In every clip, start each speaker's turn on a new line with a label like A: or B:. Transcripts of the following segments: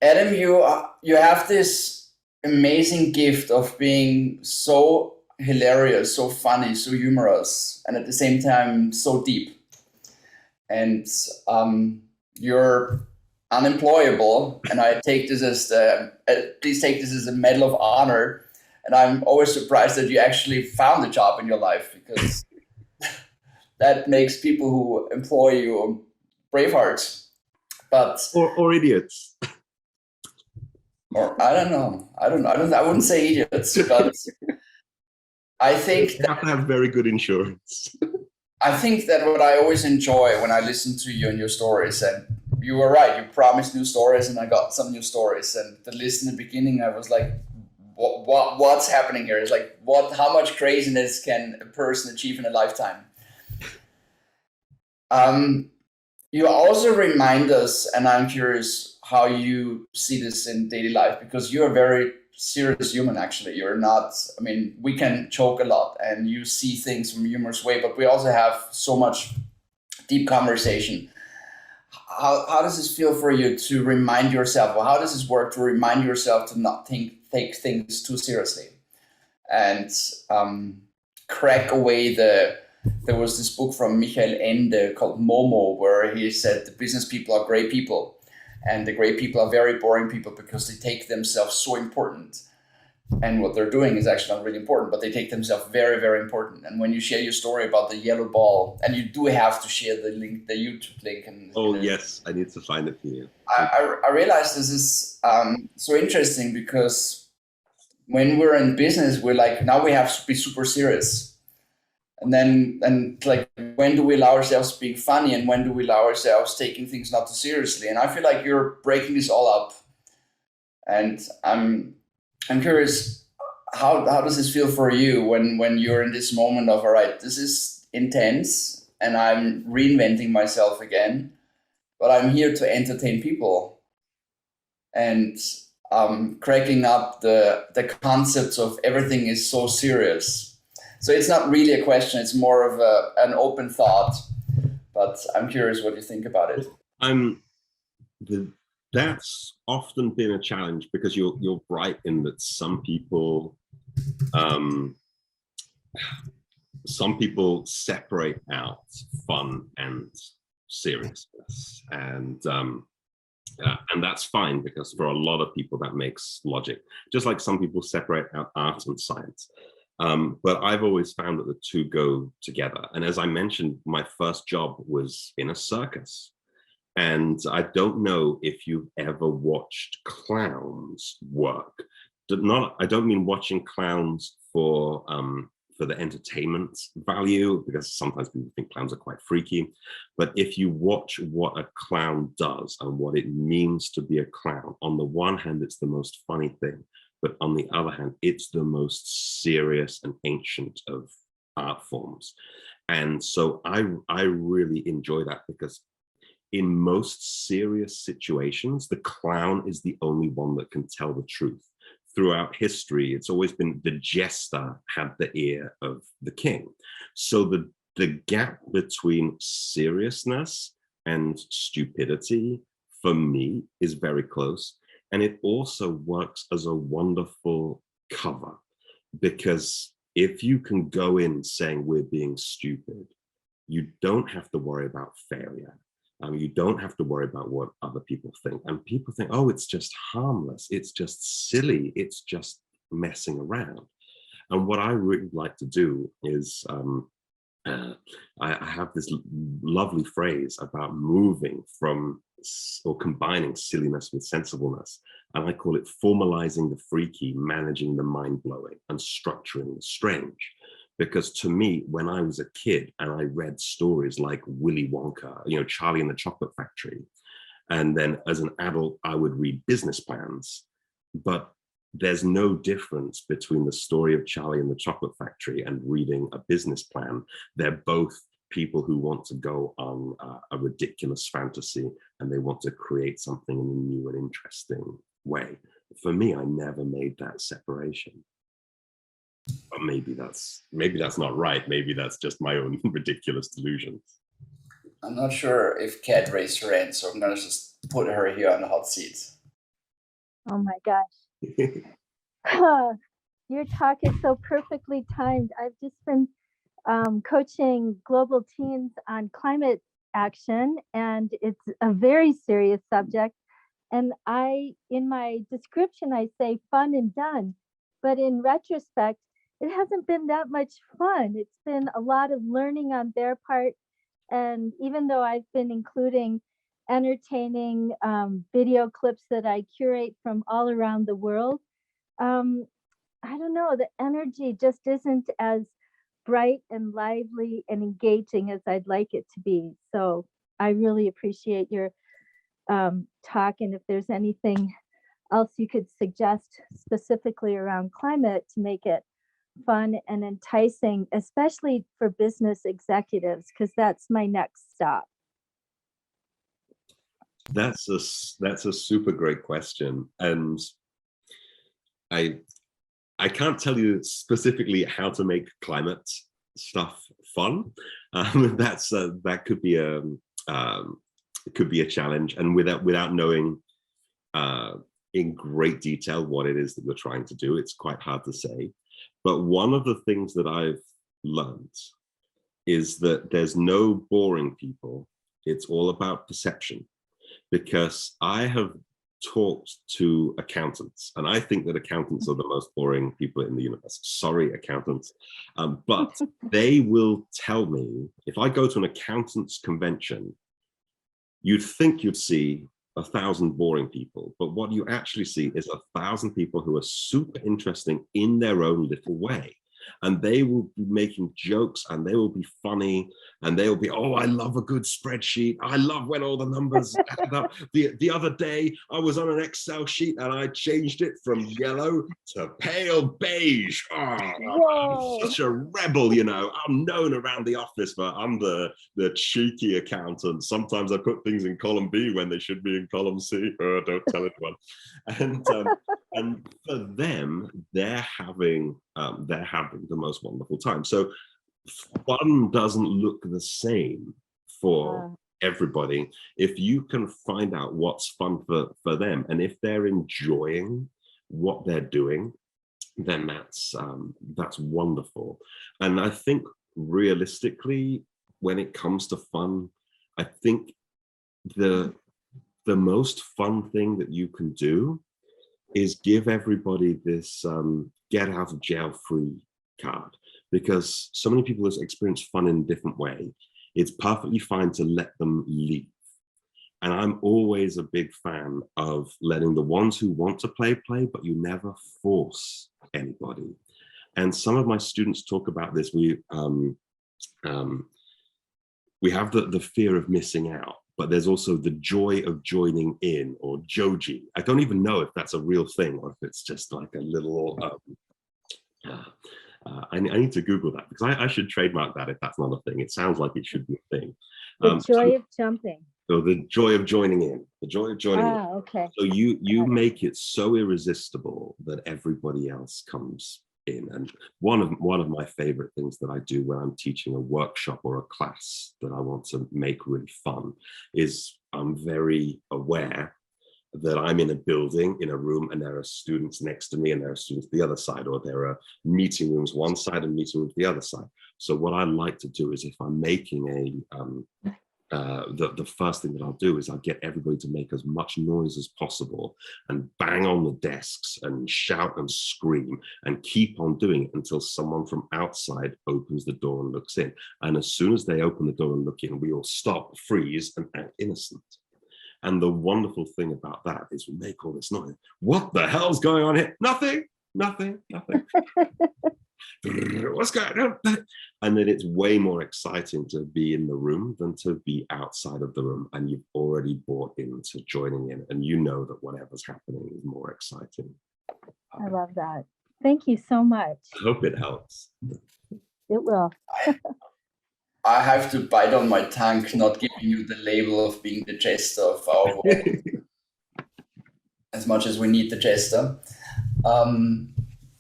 A: Adam, you have this amazing gift of being so hilarious, so funny, so humorous, and at the same time so deep. And you're unemployable, and I take this as please take this as a medal of honor. And I'm always surprised that you actually found a job in your life, because that makes people who employ you bravehearts. But
B: or idiots.
A: or I don't know, I wouldn't say idiots, but I think
B: You have to have very good insurance.
A: I think that what I always enjoy when I listen to you and your stories, and you were right, you promised new stories, and I got some new stories. And the list in the beginning, I was like, what's happening here? It's like, how much craziness can a person achieve in a lifetime? You also remind us, and I'm curious how you see this in daily life, because you're a very serious human, actually. You're not, I mean, we can joke a lot and you see things from a humorous way, but we also have so much deep conversation. How does this feel for you to remind yourself, or how does this work to remind yourself to not take things too seriously and crack away there was this book from Michael Ende called Momo, where he said the business people are great people, and the great people are very boring people because they take themselves so important. And what they're doing is actually not really important, but they take themselves very, very important. And when you share your story about the yellow ball, and you do have to share the link, the YouTube link. And
B: oh, yes, I need to find it for you.
A: I realized this is so interesting, because when we're in business, we're like, now we have to be super serious. And like, when do we allow ourselves being funny, and when do we allow ourselves taking things not too seriously? And I feel like you're breaking this all up. And I'm curious, how does this feel for you when you're in this moment of, all right, this is intense and I'm reinventing myself again, but I'm here to entertain people, and cracking up the concepts of everything is so serious. So it's not really a question, it's more of an open thought, but I'm curious what you think about it.
B: That's often been a challenge, because you're right in that some people separate out fun and seriousness, and that's fine, because for a lot of people that makes logic. Just like some people separate out art and science. But I've always found that the two go together. And as I mentioned, my first job was in a circus. And I don't know if you've ever watched clowns work. I don't mean watching clowns for the entertainment value, because sometimes people think clowns are quite freaky. But if you watch what a clown does and what it means to be a clown, on the one hand, it's the most funny thing. But on the other hand, it's the most serious and ancient of art forms. And so I really enjoy that, because in most serious situations, the clown is the only one that can tell the truth. Throughout history, it's always been the jester had the ear of the king. So the gap between seriousness and stupidity, for me, is very close. And it also works as a wonderful cover, because if you can go in saying we're being stupid, you don't have to worry about failure. You don't have to worry about what other people think. And people think, oh, it's just harmless. It's just silly. It's just messing around. And what I really like to do is, I have this lovely phrase about moving from, or combining silliness with sensibleness. And I call it formalizing the freaky, managing the mind-blowing, and structuring the strange. Because to me, when I was a kid and I read stories like Willy Wonka, Charlie and the Chocolate Factory, and then as an adult, I would read business plans. But there's no difference between the story of Charlie and the Chocolate Factory and reading a business plan. They're both people who want to go on a ridiculous fantasy, and they want to create something in a new and interesting way. For me, I never made that separation. But maybe that's not right. Maybe that's just my own ridiculous delusions.
A: I'm not sure if Kat raised her hand, so I'm gonna just put her here on the hot seat.
C: Oh my gosh. Your talk is so perfectly timed. I've just been coaching global teens on climate action, and it's a very serious subject. And in my description, I say fun and done. But in retrospect, it hasn't been that much fun. It's been a lot of learning on their part. And even though I've been including entertaining video clips that I curate from all around the world, I don't know, the energy just isn't as bright and lively and engaging as I'd like it to be. So I really appreciate your talk. And if there's anything else you could suggest specifically around climate to make it fun and enticing, especially for business executives, because that's my next stop.
B: That's a super great question, and I can't tell you specifically how to make climate stuff fun. That could be a challenge, and without knowing in great detail what it is that you're trying to do, it's quite hard to say. But one of the things that I've learned is that there's no boring people. It's all about perception, because I have talked to accountants, and I think that accountants are the most boring people in the universe. Sorry, accountants. But they will tell me, if I go to an accountants convention, you'd think you'd see 1,000 boring people, but what you actually see is 1,000 people who are super interesting in their own little way. And they will be making jokes, and they will be funny, and they will be, oh, I love a good spreadsheet. I love when all the numbers add up. The other day, I was on an Excel sheet and I changed it from yellow to pale beige. Oh, I'm such a rebel, you know. I'm known around the office, but I'm the cheeky accountant. Sometimes I put things in column B when they should be in column C. Oh, don't tell anyone. And for them, they're having the most wonderful time. So fun doesn't look the same for everybody. If you can find out what's fun for them, and if they're enjoying what they're doing, then that's wonderful. And I think realistically, when it comes to fun, I think the most fun thing that you can do is give everybody this get out of jail free card, because so many people have experienced fun in a different way. It's perfectly fine to let them leave. And I'm always a big fan of letting the ones who want to play, but you never force anybody. And some of my students talk about this. We have the fear of missing out, but there's also the joy of joining in, or joji. I don't even know if that's a real thing or if it's just like a little, I need to Google that, because I should trademark that if that's not a thing. It sounds like it should be a thing.
C: The joy of jumping.
B: So the joy of joining in, the joy of joining in.
C: Okay.
B: So you make it so irresistible that everybody else comes in. And one of my favorite things that I do when I'm teaching a workshop or a class that I want to make really fun is I'm very aware that I'm in a building, in a room, and there are students next to me and there are students the other side, or there are meeting rooms one side and meeting rooms the other side. So what I like to do is, if I'm making the first thing that I'll do is I'll get everybody to make as much noise as possible and bang on the desks and shout and scream and keep on doing it until someone from outside opens the door and looks in. And as soon as they open the door and look in, we all stop, freeze, and act innocent. And the wonderful thing about that is we make all this noise. What the hell's going on here? Nothing. What's going on? And then it's way more exciting to be in the room than to be outside of the room, and you've already bought into joining in, and you know that whatever's happening is more exciting.
C: I love that. Thank you so much.
B: I hope it helps.
C: It will.
A: I have to bite on my tongue, not giving you the label of being the jester of our world, as much as we need the jester.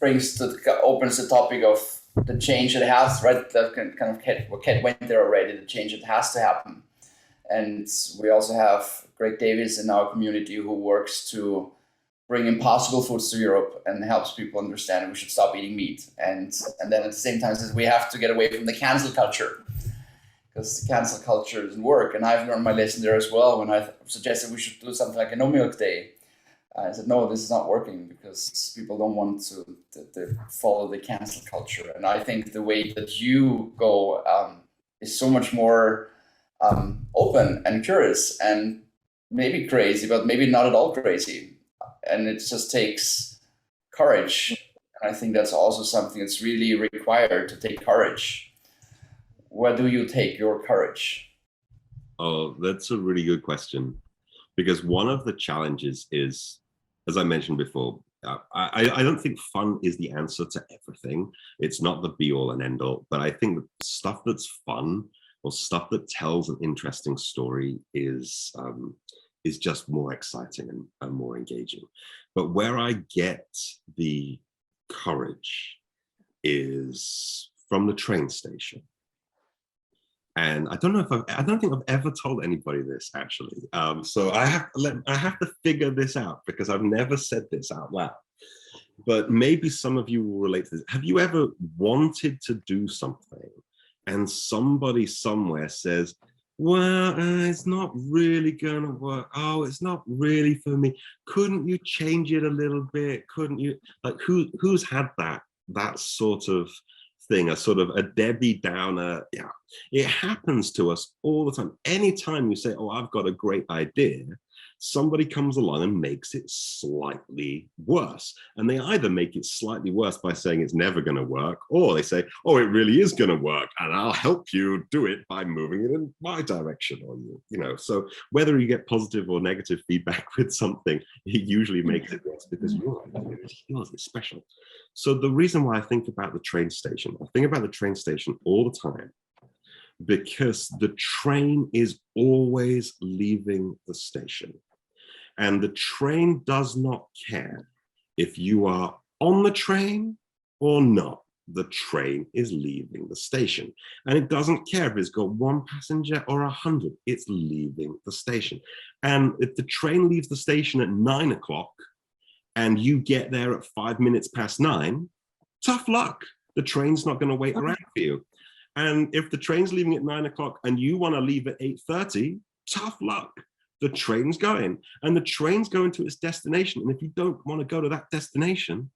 A: Opens the topic of the change that has, right? That kind of what Kat went there already, the change that has to happen. And we also have Greg Davis in our community who works to bring impossible foods to Europe and helps people understand we should stop eating meat. And then at the same time says we have to get away from the cancel culture, because the cancel culture doesn't work. And I've learned my lesson there as well when I suggested we should do something like a no milk day. I said, no, this is not working because people don't want to follow the cancel culture. And I think the way that you go is so much more open and curious and maybe crazy, but maybe not at all crazy. And it just takes courage. And I think that's also something that's really required, to take courage. Where do you take your courage?
B: Oh, that's a really good question. Because one of the challenges is, as I mentioned before, I don't think fun is the answer to everything. It's not the be all and end all, but I think that stuff that's fun or stuff that tells an interesting story is just more exciting and more engaging. But where I get the courage is from the train station. And I don't think I've ever told anybody this, actually. So I have to figure this out, because I've never said this out loud. But maybe some of you will relate to this. Have you ever wanted to do something and somebody somewhere says, well, it's not really gonna work. Oh, it's not really for me. Couldn't you change it a little bit? Couldn't you? Like, who's had that sort of thing, a sort of a Debbie Downer? Yeah, it happens to us all the time. Anytime you say, oh, I've got a great idea, somebody comes along and makes it slightly worse. And they either make it slightly worse by saying it's never going to work, or they say, oh, it really is going to work, and I'll help you do it by moving it in my direction, or you know. So whether you get positive or negative feedback with something, it usually makes it worse, because your idea is yours, it's special. So the reason why I think about the train station, I think about the train station all the time, because the train is always leaving the station. And the train does not care if you are on the train or not. The train is leaving the station. And it doesn't care if it's got 1 passenger or 100, it's leaving the station. And if the train leaves the station at 9 o'clock and you get there at 5 minutes past 9, tough luck. The train's not going to wait around for you. And if the train's leaving at 9 o'clock and you want to leave at 8:30, tough luck. The train's going, and the train's going to its destination. And if you don't want to go to that destination,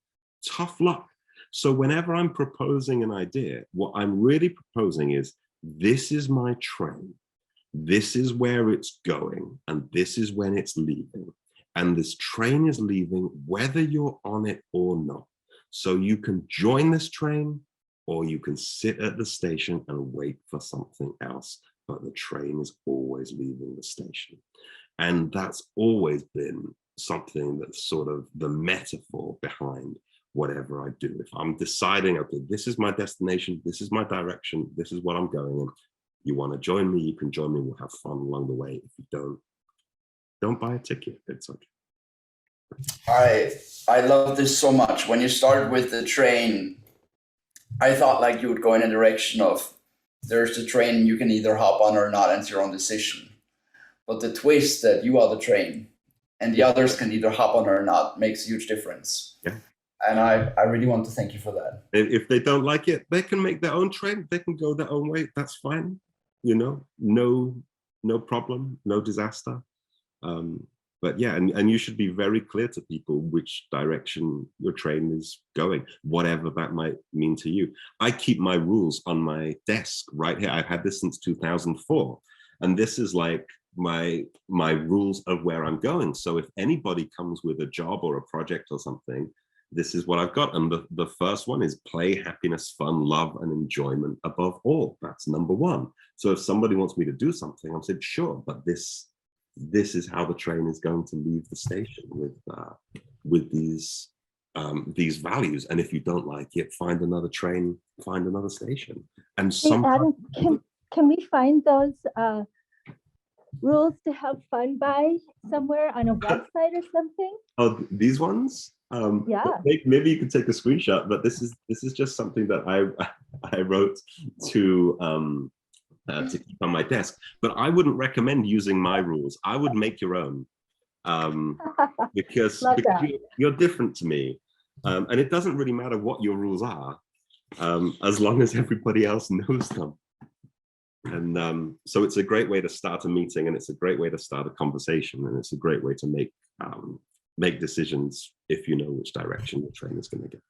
B: tough luck. So whenever I'm proposing an idea, what I'm really proposing is, this is my train. This is where it's going, and this is when it's leaving. And this train is leaving whether you're on it or not. So you can join this train, or you can sit at the station and wait for something else. But the train is always leaving the station. And that's always been something that's sort of the metaphor behind whatever I do. If I'm deciding, okay, this is my destination, this is my direction, this is what I'm going in. You want to join me, you can join me, we'll have fun along the way. If you don't buy a ticket, it's okay.
A: I love this so much. When you started with the train, I thought like you would go in a direction of, there's the train, you can either hop on or not, and it's your own decision. But the twist that you are the train and the others can either hop on or not makes a huge difference.
B: Yeah.
A: And I really want to thank you for that.
B: If they don't like it, they can make their own train. They can go their own way. That's fine. You know, no problem, no disaster. But yeah, and you should be very clear to people which direction your train is going, whatever that might mean to you. I keep my rules on my desk right here. I've had this since 2004. And this is like my rules of where I'm going. So if anybody comes with a job or a project or something, this is what I've got. And the first one is play, happiness, fun, love, and enjoyment above all. That's number one. So if somebody wants me to do something, I'm saying, sure, but this is how the train is going to leave the station, with these values. And if you don't like it, find another train, find another station. And
C: hey, Adam, can we find those rules to have fun by somewhere on a website or something?
B: Oh, these ones?
C: Yeah.
B: Maybe you could take a screenshot, but this is just something that I wrote to keep on my desk. But I wouldn't recommend using my rules. I would make your own. because
C: Love that.
B: you're different to me. And it doesn't really matter what your rules are, as long as everybody else knows them. And so it's a great way to start a meeting, and it's a great way to start a conversation, and it's a great way to make decisions if you know which direction the train is going to go.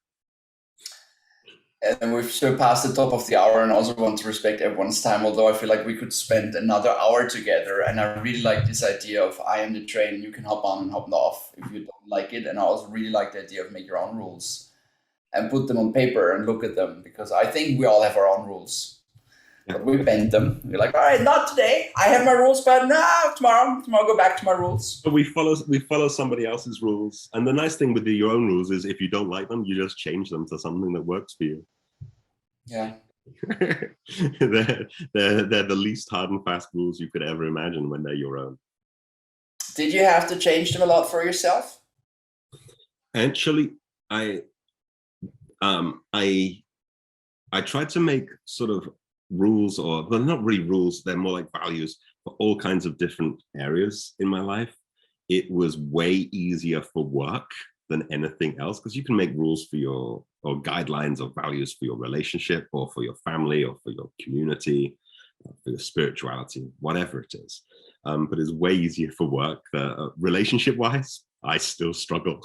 A: And we've surpassed the top of the hour, and also want to respect everyone's time, although I feel like we could spend another hour together. And I really like this idea of I am the train and you can hop on and hop off if you don't like it. And I also really like the idea of make your own rules and put them on paper and look at them, because I think we all have our own rules. But we bend them. We're like, all right, not today. I have my rules, but no, tomorrow I'll go back to my rules.
B: But we follow somebody else's rules. And the nice thing with your own rules is if you don't like them, you just change them to something that works for you.
A: Yeah.
B: they're the least hard and fast rules you could ever imagine when they're your own.
A: Did you have to change them a lot for yourself?
B: Actually, I tried to make sort of rules, or well, not really rules, they're more like values for all kinds of different areas in my life. It was way easier for work than anything else, because you can make rules for your, or guidelines or values for your relationship, or for your family, or for your community, or for your spirituality, whatever it is. But it's way easier for work. Relationship wise, I still struggle.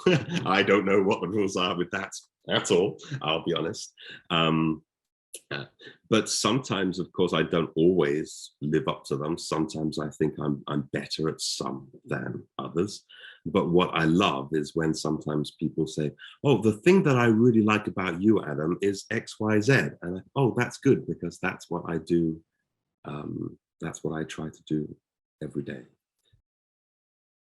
B: I don't know what the rules are with that at all, I'll be honest. But sometimes, of course, I don't always live up to them. Sometimes I think I'm better at some than others. But what I love is when sometimes people say, oh, the thing that I really like about you, Adam, is X, Y, Z. And oh, that's good, because that's what I do. That's what I try to do every day.